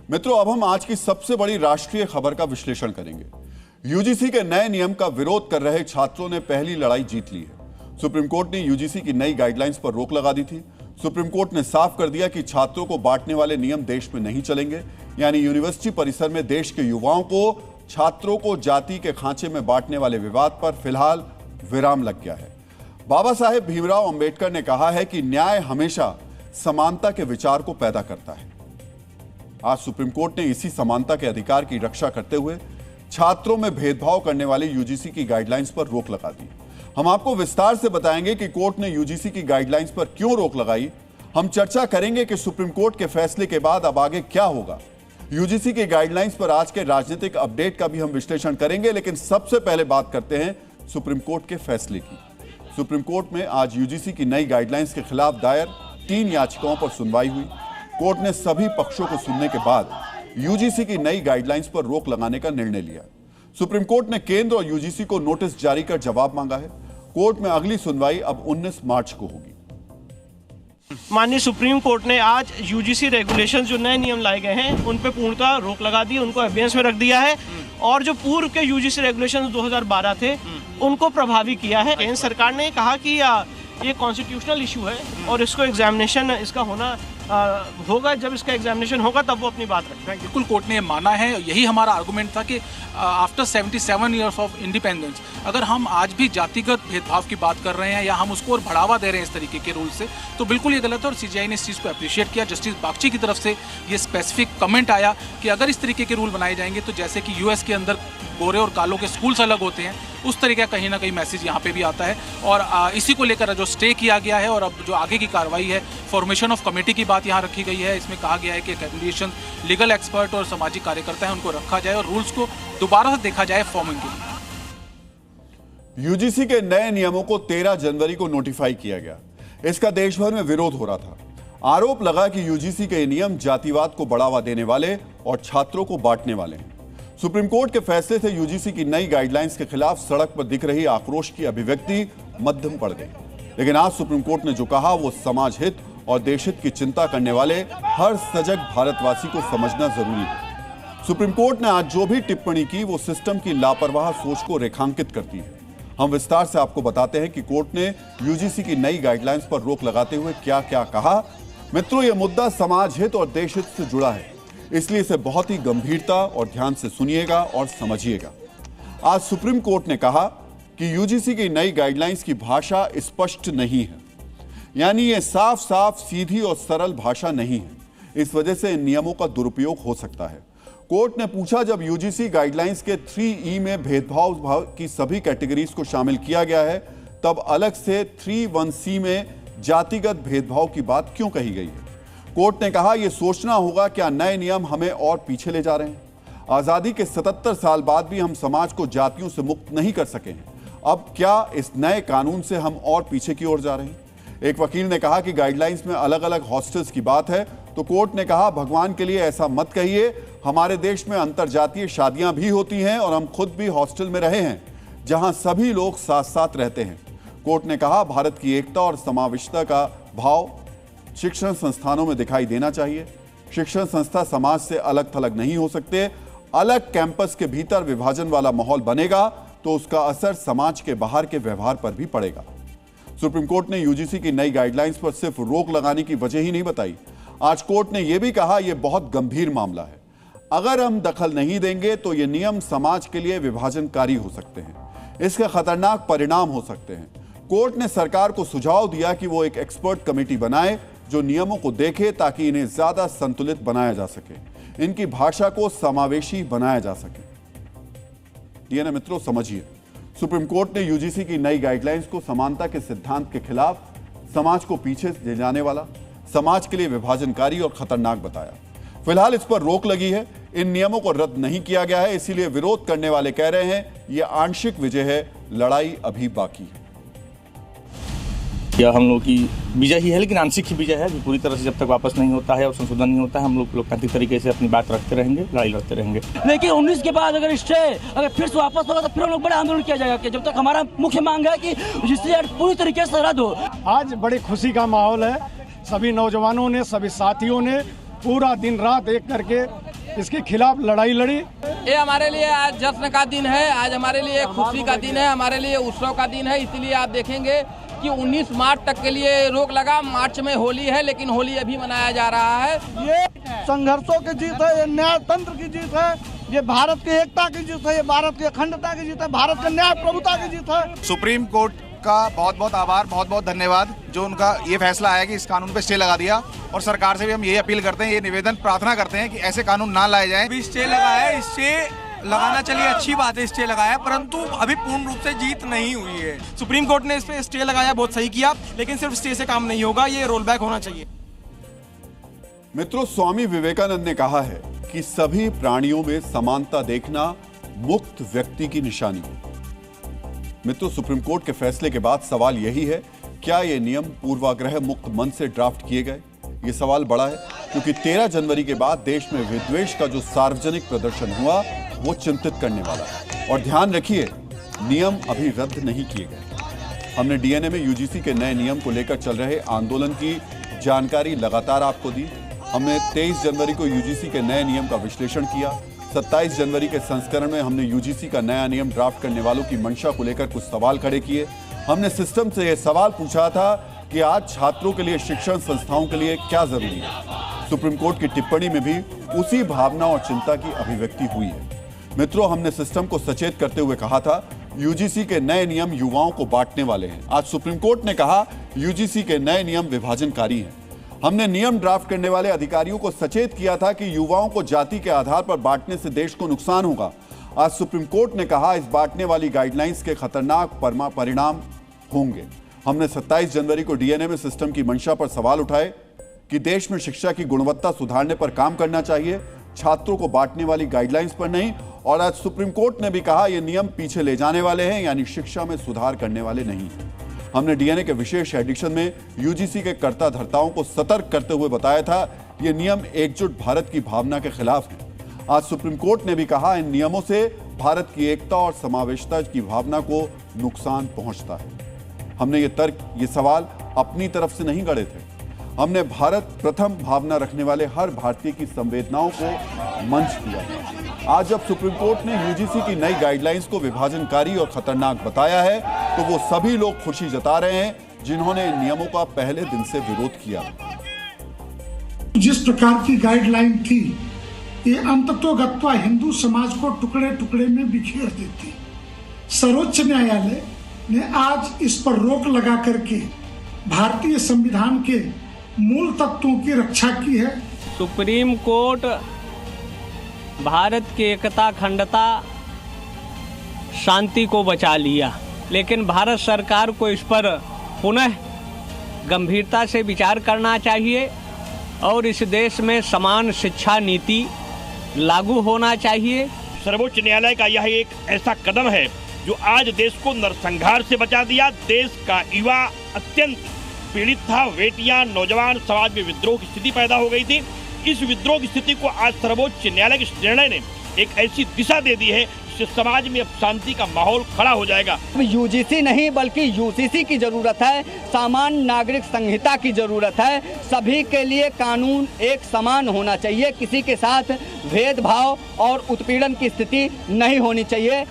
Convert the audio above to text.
मित्रों, अब हम आज की सबसे बड़ी राष्ट्रीय खबर का विश्लेषण करेंगे। यूजीसी के नए नियम का विरोध कर रहे छात्रों ने पहली लड़ाई जीत ली है। सुप्रीम कोर्ट ने यूजीसी की नई गाइडलाइंस पर रोक लगा दी थी। सुप्रीम कोर्ट ने साफ कर दिया कि छात्रों को बांटने वाले नियम देश में नहीं चलेंगे। यानी यूनिवर्सिटी परिसर में देश के युवाओं को छात्रों को जाति के खांचे में बांटने वाले विवाद पर फिलहाल विराम लग गया है। बाबा साहेब भीमराव अंबेडकर ने कहा है कि न्याय हमेशा समानता के विचार को पैदा करता है। आज सुप्रीम कोर्ट ने इसी समानता के अधिकार की रक्षा करते हुए छात्रों में भेदभाव करने वाली यूजीसी की गाइडलाइंस पर रोक लगा दी। हम आपको विस्तार से बताएंगे कि कोर्ट ने यूजीसी की गाइडलाइंस पर क्यों रोक लगाई। हम चर्चा करेंगे कि सुप्रीम कोर्ट के फैसले के बाद अब आगे क्या होगा। यूजीसी की गाइडलाइंस पर आज के राजनीतिक अपडेट का भी हम विश्लेषण करेंगे, लेकिन सबसे पहले बात करते हैं सुप्रीम कोर्ट के फैसले की। सुप्रीम कोर्ट में आज यूजीसी की नई गाइडलाइंस के खिलाफ दायर 3 याचिकाओं पर सुनवाई हुई। कोर्ट ने सभी पक्षों को सुनने के बाद यूजीसी की नई गाइडलाइंस पर रोक लगाने का निर्णय लिया। सुप्रीम कोर्ट ने केंद्र और यूजीसी को नोटिस जारी कर जवाब मांगा है। कोर्ट में अगली सुनवाई अब 19 मार्च को होगी। माननीय सुप्रीम कोर्ट ने आज यूजीसी रेगुलेशंस जो नए नियम लाए गए हैं उन पे पूर्णतः रोक लगा दी, उनको अबेयंस में रख दिया है और जो पूर्व के यूजीसी रेगुलेशंस 2012 थे उनको प्रभावी किया है। केंद्र सरकार ने कहा कि ये कॉन्स्टिट्यूशनल इशू है और इसको एग्जामिनेशन इसका होना होगा। जब इसका एग्जामिनेशन होगा तब वो अपनी बात रखेंगे। बिल्कुल कोर्ट ने माना है। यही हमारा आर्गुमेंट था कि आफ्टर 77 ईयर्स ऑफ इंडिपेंडेंस अगर हम आज भी जातिगत भेदभाव की बात कर रहे हैं या हम उसको और बढ़ावा दे रहे हैं इस तरीके के रूल से, तो बिल्कुल ये गलत है। और सीजीआई ने इस चीज़ को अप्रिशिएट किया। जस्टिस बागची की तरफ से ये स्पेसिफिक कमेंट आया कि अगर इस तरीके के रूल बनाए जाएंगे तो जैसे कि यूएस के अंदर गोरे और कालों के स्कूल्स अलग होते हैं, उस तरीके का कहीं ना कहीं मैसेज यहाँ पे भी आता है। और इसी को लेकर जो स्टे किया गया है और अब जो आगे की कार्रवाई है, फॉर्मेशन ऑफ कमेटी की बात यहाँ रखी गई है। इसमें कहा गया है कि कैंडिडेशन लीगल एक्सपर्ट और सामाजिक कार्यकर्ता है उनको रखा जाए और रूल्स को दोबारा से देखा जाए फॉर्मिंग के लिए। यूजीसी के नए नियमों को 13 जनवरी को नोटिफाई किया गया। इसका देश भर में विरोध हो रहा था। आरोप लगा कि यूजीसी के नियम जातिवाद को बढ़ावा देने वाले और छात्रों को बांटने वाले हैं। सुप्रीम कोर्ट के फैसले से यूजीसी की नई गाइडलाइंस के खिलाफ सड़क पर दिख रही आक्रोश की अभिव्यक्ति मध्यम पड़ गई। लेकिन आज सुप्रीम कोर्ट ने जो कहा वो समाज हित और देश हित की चिंता करने वाले हर सजग भारतवासी को समझना जरूरी है। सुप्रीम कोर्ट ने आज जो भी टिप्पणी की वो सिस्टम की लापरवाह सोच को रेखांकित करती है। हम विस्तार से आपको बताते हैं कि कोर्ट ने यूजीसी की नई गाइडलाइंस पर रोक लगाते हुए क्या क्या कहा। मित्रों, यह मुद्दा समाज हित और देश हित से जुड़ा है, इसलिए इसे बहुत ही गंभीरता और ध्यान से सुनिएगा और समझिएगा। आज सुप्रीम कोर्ट ने कहा कि यूजीसी की नई गाइडलाइंस की भाषा स्पष्ट नहीं है, यानी यह साफ साफ सीधी और सरल भाषा नहीं है। इस वजह से इन नियमों का दुरुपयोग हो सकता है। कोर्ट ने पूछा, जब यूजीसी गाइडलाइंस के 3E में भेदभाव की सभी कैटेगरीज को शामिल किया गया है, तब अलग से 3(1)C में जातिगत भेदभाव की बात क्यों कही गई है? कोर्ट ने कहा, यह सोचना होगा क्या नए नियम हमें और पीछे ले जा रहे हैं। आजादी के 77 साल बाद भी हम समाज को जातियों से मुक्त नहीं कर सके हैं। अब क्या इस नए कानून से हम और पीछे की ओर जा रहे हैं? एक वकील ने कहा कि गाइडलाइंस में अलग अलग हॉस्टल्स की बात है, तो कोर्ट ने कहा, भगवान के लिए ऐसा मत कहिए। हमारे देश में अंतरजातीय शादियां भी होती हैं और हम खुद भी हॉस्टल में रहे हैं जहां सभी लोग साथ साथ रहते हैं। कोर्ट ने कहा, भारत की एकता और समावेशिता का भाव शिक्षण संस्थानों में दिखाई देना चाहिए। शिक्षण संस्था समाज से अलग थलग नहीं हो सकते। अलग कैंपस के भीतर विभाजन वाला माहौल बनेगा तो उसका असर समाज के बाहर के व्यवहार पर भी पड़ेगा। सुप्रीम कोर्ट ने यूजीसी की नई गाइडलाइंस पर सिर्फ रोक लगाने की वजह ही नहीं बताई। आज कोर्ट ने यह भी कहा, यह बहुत गंभीर मामला है। अगर हम दखल नहीं देंगे तो ये नियम समाज के लिए विभाजनकारी हो सकते हैं। इसके खतरनाक परिणाम हो सकते हैं। कोर्ट ने सरकार को सुझाव दिया कि वो एक एक्सपर्ट कमेटी बनाए जो नियमों को देखे ताकि इन्हें ज्यादा संतुलित बनाया जा सके, इनकी भाषा को समावेशी बनाया जा सके। ये ना मित्रों, समझिए, सुप्रीम कोर्ट ने यूजीसी की नई गाइडलाइंस को समानता के सिद्धांत के खिलाफ, समाज को पीछे ले जाने वाला, समाज के लिए विभाजनकारी और खतरनाक बताया। फिलहाल इस पर रोक लगी है। इन नियमों को रद्द नहीं किया गया है, इसीलिए विरोध करने वाले कह रहे हैं यह आंशिक विजय है, लड़ाई अभी बाकी है। यह हम लोग की विजय ही है, लेकिन आंशिक ही विजय है। पूरी तरह से जब तक वापस नहीं होता है और संशोधन नहीं होता है, हम लोग लोकतांत्रिक तरीके से अपनी बात रखते रहेंगे, लड़ाई लड़ते रहेंगे। लेकिन 19 के बाद अगर स्टे अगर फिर से वापस होगा तो फिर हम लोग बड़ा आंदोलन किया जाएगा कि जब तक हमारा मुख्य मांग है कि जिससे पूरी तरीके से रद्द हो। आज बड़ी खुशी का माहौल है। सभी नौजवानों ने, सभी साथियों ने पूरा दिन रात एक करके इसके खिलाफ लड़ाई लड़ी। ये हमारे लिए आज जश्न का दिन है, आज हमारे लिए खुशी का दिन है, हमारे लिए उत्सव का दिन है। इसलिए आप देखेंगे कि 19 मार्च तक के लिए रोक लगा। मार्च में होली है, लेकिन होली अभी मनाया जा रहा है। ये संघर्षों की जीत है, ये न्यायतंत्र की जीत है, ये भारत की एकता की जीत है, ये भारत की अखंडता की जीत है, भारत के न्याय प्रभुता की जीत है। सुप्रीम कोर्ट का बहुत बहुत आभार, बहुत बहुत धन्यवाद जो उनका ये फैसला आया कि इस कानून पे स्टे लगा दिया। और सरकार से भी हम यही अपील करते हैं, ये निवेदन प्रार्थना करते हैं कि ऐसे कानून ना लाए जाएं। अभी स्टे लगा है, स्टे लगाना चलिए अच्छी बात है, स्टे लगाया, परंतु अभी पूर्ण रूप से जीत नहीं हुई है। सुप्रीम कोर्ट ने इस पे स्टे लगाया, बहुत सही किया, लेकिन सिर्फ स्टे से काम नहीं होगा, ये रोल बैक होना चाहिए। मित्रों, स्वामी विवेकानंद ने कहा है कि सभी प्राणियों में समानता देखना मुक्त व्यक्ति की निशानी है। मित्रों, सुप्रीम कोर्ट के फैसले के बाद सवाल यही है, क्या ये नियम पूर्वाग्रह मुक्त मन से ड्राफ्ट किए गए? ये सवाल बड़ा है क्योंकि 13 जनवरी के बाद देश में विद्वेष का जो सार्वजनिक प्रदर्शन हुआ वो चिंतित करने वाला है। और ध्यान रखिए, नियम अभी रद्द नहीं किए गए। हमने डीएनए में यूजीसी के नए नियम को लेकर चल रहे आंदोलन की जानकारी लगातार आपको दी। हमने 23 जनवरी को यूजीसी के नए नियम का विश्लेषण किया। 27 जनवरी के संस्करण में हमने यूजीसी का नया नियम ड्राफ्ट करने वालों की मंशा को लेकर कुछ सवाल खड़े किए। हमने सिस्टम से यह सवाल पूछा था कि आज छात्रों के लिए शिक्षण संस्थाओं के लिए क्या जरूरी है। सुप्रीम कोर्ट की टिप्पणी में भी उसी भावना और चिंता की अभिव्यक्ति हुई है। मित्रों, हमने सिस्टम को सचेत करते हुए कहा था यूजीसी के नए नियम युवाओं को बांटने वाले हैं। आज सुप्रीम कोर्ट ने कहा यूजीसी के नए नियम विभाजनकारी हैं। हमने नियम ड्राफ्ट करने वाले अधिकारियों को सचेत किया था कि युवाओं को जाति के आधार पर बांटने से देश को नुकसान होगा। आज सुप्रीम कोर्ट ने कहा इस बांटने वाली गाइडलाइंस के खतरनाक परिणाम होंगे। हमने 27 जनवरी को डीएनए में सिस्टम की मंशा पर सवाल उठाए कि देश में शिक्षा की गुणवत्ता सुधारने पर काम करना चाहिए, छात्रों को बांटने वाली गाइडलाइंस पर नहीं। और आज सुप्रीम कोर्ट ने भी कहा ये नियम पीछे ले जाने वाले हैं, यानी शिक्षा में सुधार करने वाले नहीं। हमने डीएनए के विशेष एडिशन में यूजीसी के कर्ता धर्ताओं को सतर्क करते हुए बताया था ये नियम एकजुट भारत की भावना के खिलाफ है। आज सुप्रीम कोर्ट ने भी कहा इन नियमों से भारत की एकता और समावेशिता की भावना को नुकसान पहुंचता है। हमने ये सवाल अपनी तरफ से नहीं गढ़े थे। हमने भारत प्रथम भावना रखने वाले हर भारतीय की संवेदनाओं को मंच दिया। आज जब सुप्रीम कोर्ट ने यूजीसी की नई गाइडलाइंस को विभाजनकारी और खतरनाक बताया है तो वो सभी लोग खुशी जता रहे हैं जिन्होंने इन नियमों का पहले दिन से विरोध किया। जिस प्रकार की गाइडलाइन थी ये अंततोगत्वा हिंदू समाज को टुकड़े टुकड़े में बिखेर देती। सर्वोच्च न्यायालय ने आज इस पर रोक लगा करके भारतीय संविधान के मूल तत्वों की रक्षा की है। सुप्रीम कोर्ट भारत की एकता अखंडता शांति को बचा लिया, लेकिन भारत सरकार को इस पर पुनः गंभीरता से विचार करना चाहिए और इस देश में समान शिक्षा नीति लागू होना चाहिए। सर्वोच्च न्यायालय का यह एक ऐसा कदम है जो आज देश को नरसंहार से बचा दिया। देश का युवा अत्यंत पीड़ित था, बेटियां, नौजवान, समाज में विद्रोह की स्थिति पैदा हो गई थी। इस विद्रोह की स्थिति को आज सर्वोच्च न्यायालय के निर्णय ने एक ऐसी दिशा दे दी है जिससे समाज में अब शांति का माहौल खड़ा हो जाएगा। यूजीसी नहीं बल्कि यूसीसी की जरूरत है, सामान्य नागरिक संहिता की जरूरत है। सभी के लिए कानून एक समान होना चाहिए, किसी के साथ भेदभाव और उत्पीड़न की स्थिति नहीं होनी चाहिए।